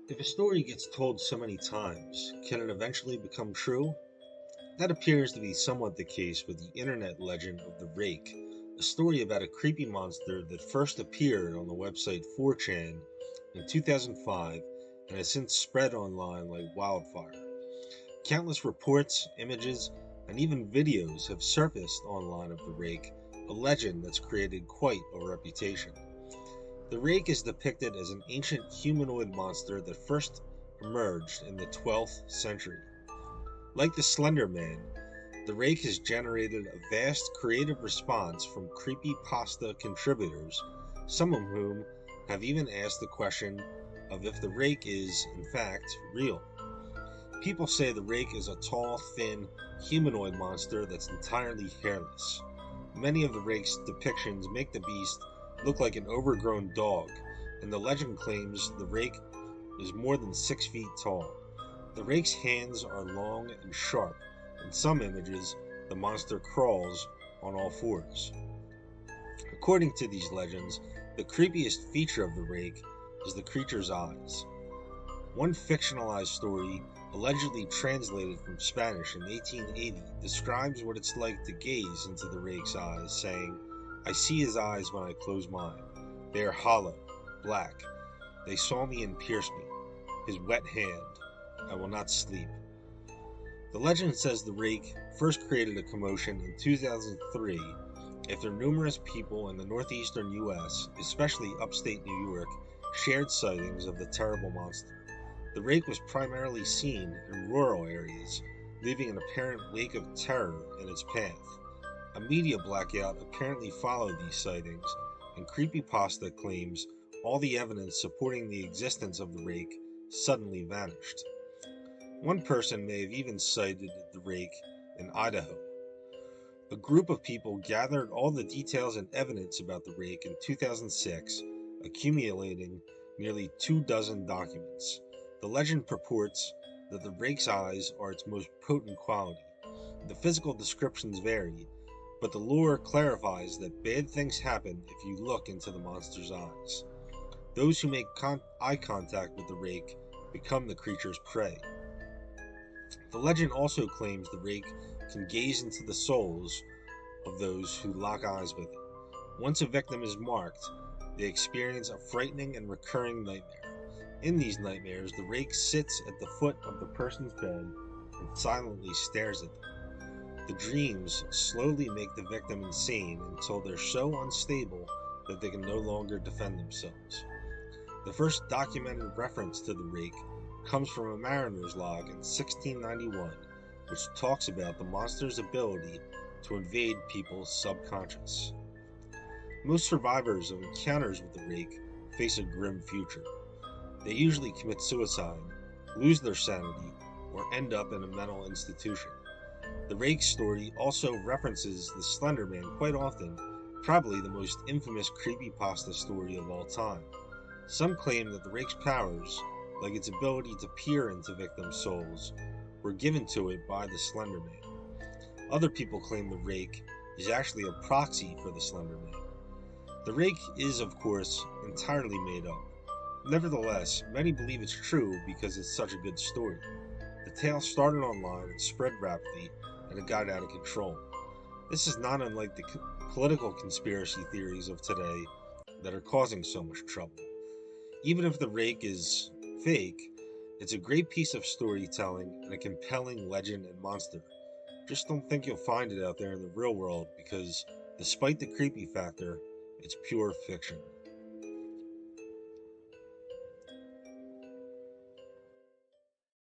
If a story gets told so many times, can it eventually become true? That appears to be somewhat the case with the internet legend of the Rake, a story about a creepy monster that first appeared on the website 4chan in 2005 and has since spread online like wildfire. Countless reports, images, and even videos have surfaced online of the Rake, a legend that's created quite a reputation. The Rake is depicted as an ancient humanoid monster that first emerged in the 12th century. Like the Slender Man, the Rake has generated a vast creative response from Creepypasta contributors, some of whom have even asked the question of if the Rake is, in fact, real. People say the Rake is a tall, thin, humanoid monster that's entirely hairless. Many of the Rake's depictions make the beast look like an overgrown dog, and the legend claims the Rake is more than 6 feet tall. The Rake's hands are long and sharp. In some images, the monster crawls on all fours. According to these legends, the creepiest feature of the Rake is the creature's eyes. One fictionalized story, allegedly translated from Spanish in 1880, describes what it's like to gaze into the Rake's eyes, saying, "I see his eyes when I close mine. They are hollow, black. They saw me and pierced me. His wet hand. I will not sleep." The legend says the Rake first created a commotion in 2003 after numerous people in the northeastern U.S., especially upstate New York, shared sightings of the terrible monster. The Rake was primarily seen in rural areas, leaving an apparent wake of terror in its path. A media blackout apparently followed these sightings, and Creepypasta claims all the evidence supporting the existence of the Rake suddenly vanished. One person may have even cited the Rake in Idaho. A group of people gathered all the details and evidence about the Rake in 2006, accumulating nearly 24 documents. The legend purports that the Rake's eyes are its most potent quality. The physical descriptions vary, but the lore clarifies that bad things happen if you look into the monster's eyes. Those who make eye contact with the Rake become the creature's prey. The legend also claims the Rake can gaze into the souls of those who lock eyes with it. Once a victim is marked, they experience a frightening and recurring nightmare. In these nightmares, the Rake sits at the foot of the person's bed and silently stares at them. The dreams slowly make the victim insane until they're so unstable that they can no longer defend themselves. The first documented reference to the Rake comes from a mariner's log in 1691, which talks about the monster's ability to invade people's subconscious. Most survivors of encounters with the Rake face a grim future. They usually commit suicide, lose their sanity, or end up in a mental institution. The Rake story also references the Slender Man quite often, probably the most infamous creepypasta story of all time. Some claim that the Rake's powers, like its ability to peer into victims' souls, were given to it by the Slender Man. Other people claim the Rake is actually a proxy for the Slender Man. The Rake is, of course, entirely made up. Nevertheless, many believe it's true because it's such a good story. The tale started online and spread rapidly, and it got out of control. This is not unlike the political conspiracy theories of today that are causing so much trouble. Even if the Rake is fake, it's a great piece of storytelling and a compelling legend and monster. Just don't think you'll find it out there in the real world because, despite the creepy factor, it's pure fiction.